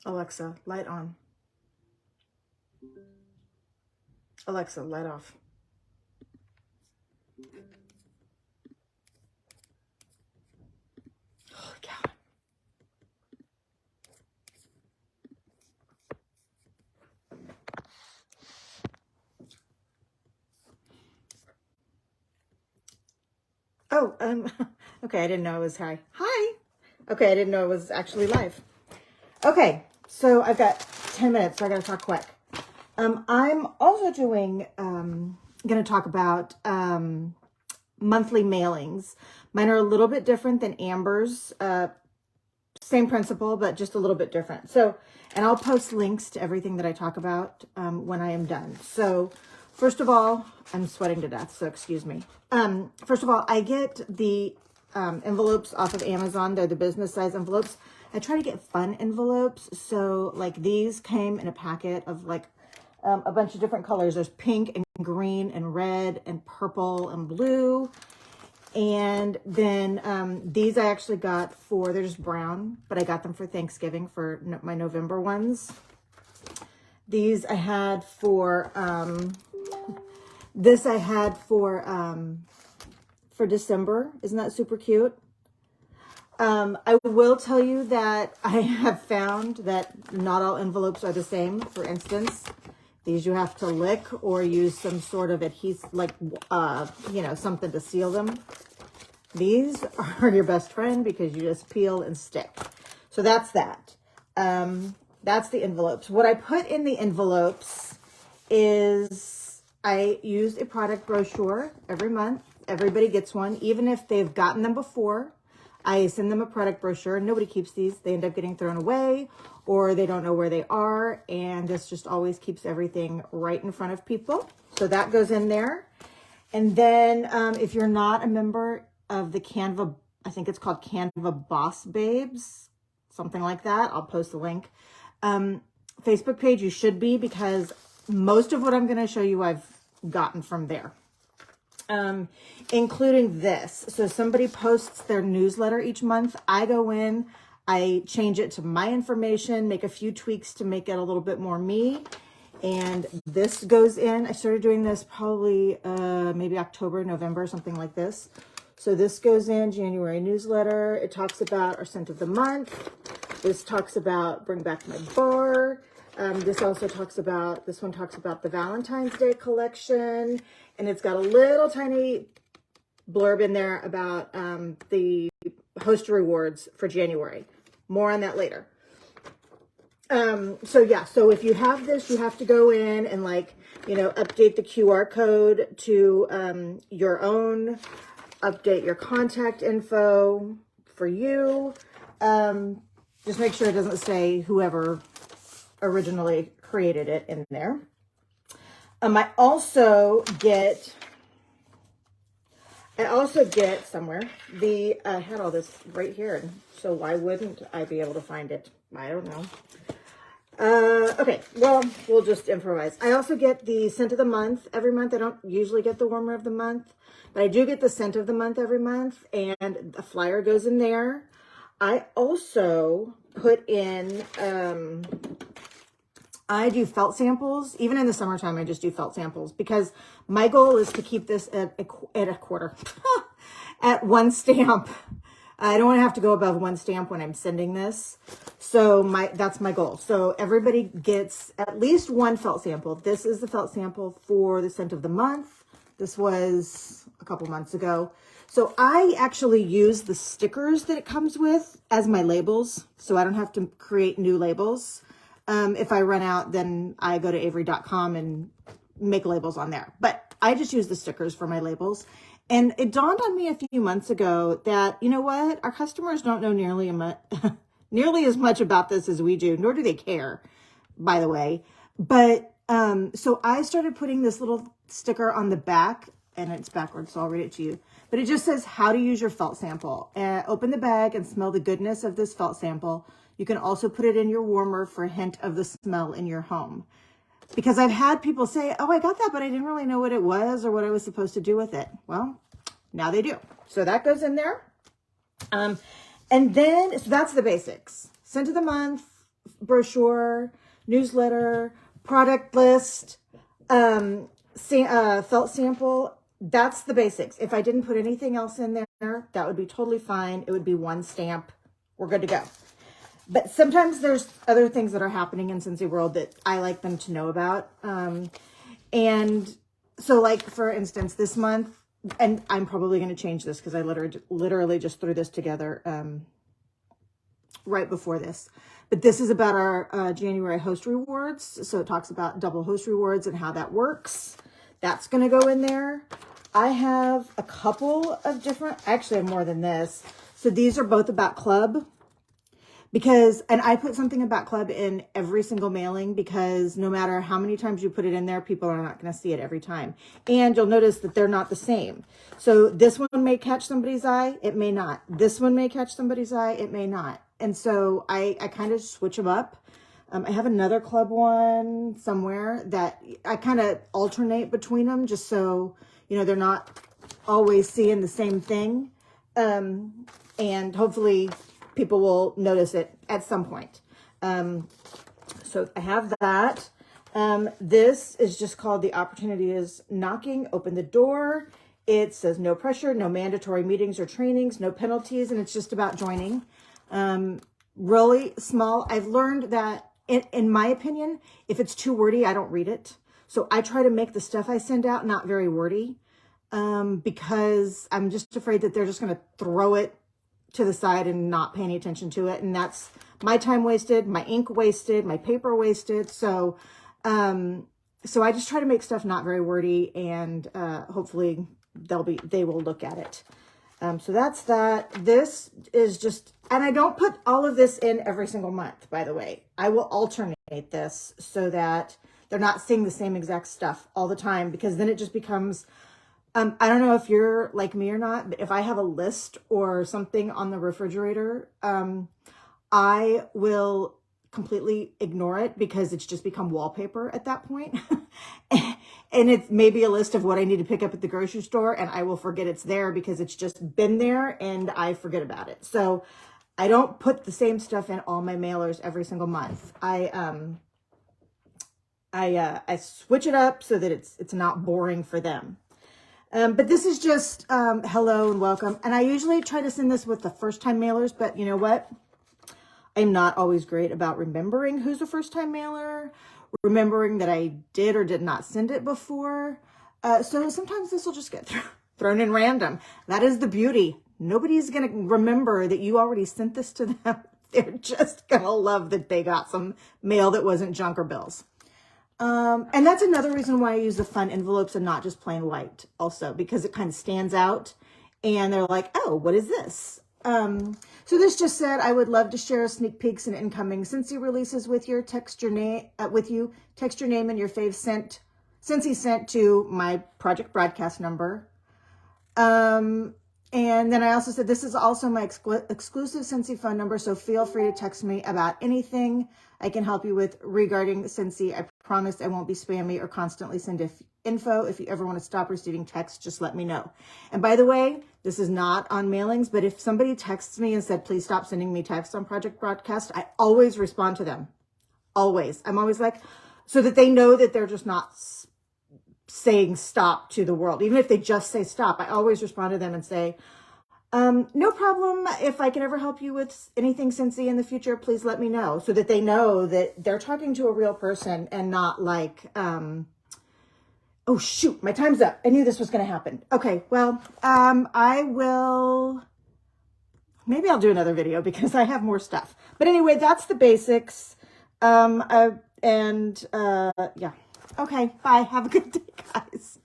Alexa, light on. Alexa, light off. Holy cow. Oh, okay, I didn't know it was hi. Hi. Okay, I didn't know it was actually live. Okay, so I've got 10 minutes, so I gotta talk quick. I'm also gonna talk about monthly mailings. Mine are a little bit different than Amber's. Same principle, but just a little bit different. So, and I'll post links to everything that I talk about when I am done. So, first of all, I'm sweating to death, so excuse me. First of all, I get the envelopes off of Amazon. They're the business size envelopes. I try to get fun envelopes. So, like these came in a packet of like a bunch of different colors. There's pink and green and red and purple and blue. And then these I actually got for, they're just brown, but I got them for Thanksgiving for my November ones. These I had for, this I had for December. Isn't that super cute? I will tell you that I have found that not all envelopes are the same. For instance, these you have to lick or use some sort of adhesive, like, you know, something to seal them. These are your best friend because you just peel and stick. So that's that. That's the envelopes. What I put in the envelopes is I use a product brochure every month. Everybody gets one, even if they've gotten them before. I send them a product brochure. Nobody keeps these. They end up getting thrown away or they don't know where they are. And this just always keeps everything right in front of people. So that goes in there. And then if you're not a member of the Canva, I think it's called Canva Boss Babes, something like that. I'll post the link. Facebook page, you should be, because most of what I'm going to show you I've gotten from there. Including this. So somebody posts their newsletter each month. I go in, I change it to my information, make a few tweaks to make it a little bit more me. And this goes in. I started doing this probably maybe October, November, something like this. So this goes in January newsletter. It talks about our scent of the month. This talks about bring back my bar. This also talks about, this one talks about the Valentine's Day collection. And it's got a little tiny blurb in there about the host rewards for January. More on that later. So yeah, so if you have this, you have to go in and, like, you know, update the QR code to your own, update your contact info for you. Just make sure it doesn't say whoever originally created it in there. I also get somewhere I had all this right here, so why wouldn't I be able to find it? I don't know. Okay, well, we'll just improvise. I also get the scent of the month every month. I don't usually get the warmer of the month, but I do get the scent of the month every month, and a flyer goes in there. I also put in, I do felt samples. Even in the summertime, I just do felt samples because my goal is to keep this at a quarter, at one stamp. I don't want to have to go above one stamp when I'm sending this. So that's my goal. So everybody gets at least one felt sample. This is the felt sample for the scent of the month. This was a couple months ago. So I actually use the stickers that it comes with as my labels. So I don't have to create new labels. If I run out, then I go to Avery.com and make labels on there. But I just use the stickers for my labels. And it dawned on me a few months ago that, you know what, our customers don't know nearly as much about this as we do, nor do they care, by the way. But so I started putting this little sticker on the back, and it's backwards, so I'll read it to you. But it just says how to use your felt sample. Open the bag and smell the goodness of this felt sample. You can also put it in your warmer for a hint of the smell in your home. Because I've had people say, oh, I got that, but I didn't really know what it was or what I was supposed to do with it. Well, now they do. So that goes in there. And then, so that's the basics. Scent of the month, brochure, newsletter, product list, felt sample. That's the basics. If I didn't put anything else in there, that would be totally fine. It would be one stamp. We're good to go. But sometimes there's other things that are happening in Scentsy World that I like them to know about. And so, like, for instance, this month, and I'm probably going to change this because I literally just threw this together right before this. But this is about our January host rewards. So it talks about double host rewards and how that works. That's going to go in there. I have a couple of different, actually I have more than this. So these are both about club. Because, and I put something about club in every single mailing because no matter how many times you put it in there, people are not going to see it every time. And you'll notice that they're not the same. So this one may catch somebody's eye, it may not. This one may catch somebody's eye, it may not. And so I kind of switch them up. I have another club one somewhere that I kind of alternate between them just so, you know, they're not always seeing the same thing. And hopefully people will notice it at some point. So I have that. This is just called The Opportunity is Knocking. Open the door. It says no pressure, no mandatory meetings or trainings, no penalties, and it's just about joining. Really small. I've learned that, in my opinion, if it's too wordy, I don't read it. So I try to make the stuff I send out not very wordy because I'm just afraid that they're just going to throw it to the side and not pay any attention to it. And that's my time wasted, my ink wasted, my paper wasted. So, so I just try to make stuff not very wordy and, hopefully they will look at it. So that's that. This is just, and I don't put all of this in every single month, by the way. I will alternate this so that they're not seeing the same exact stuff all the time, because then it just becomes, I don't know if you're like me or not, but if I have a list or something on the refrigerator, I will completely ignore it because it's just become wallpaper at that point. And it's maybe a list of what I need to pick up at the grocery store, and I will forget it's there because it's just been there and I forget about it. So I don't put the same stuff in all my mailers every single month. I switch it up so that it's not boring for them. But this is just hello and welcome. And I usually try to send this with the first time mailers, but you know what? I'm not always great about remembering who's a first time mailer, remembering that I did or did not send it before. So sometimes this will just get thrown in random. That is the beauty. Nobody's going to remember that you already sent this to them. They're just going to love that they got some mail that wasn't junk or bills. And that's another reason why I use the fun envelopes and not just plain white also, because it kind of stands out and they're like, oh, what is this? So this just said, I would love to share sneak peeks and incoming Scentsy releases with you. Text your name and your fave Scentsy sent to my project broadcast number. And then I also said, this is also my exclusive Scentsy phone number, so feel free to text me about anything I can help you with regarding Scentsy. I promise I won't be spammy or constantly send info. If you ever want to stop receiving texts, just let me know. And by the way, this is not on mailings, but if somebody texts me and said, please stop sending me texts on Project Broadcast, I always respond to them. Always. I'm always like, so that they know that they're just not saying stop to the world. Even if they just say stop, I always respond to them and say, no problem. If I can ever help you with anything Scentsy in the future, please let me know, so that they know that they're talking to a real person and not like, oh shoot, my time's up. I knew this was going to happen. Okay. Well, maybe I'll do another video because I have more stuff, but anyway, that's the basics. Yeah. Okay. Bye. Have a good day, guys.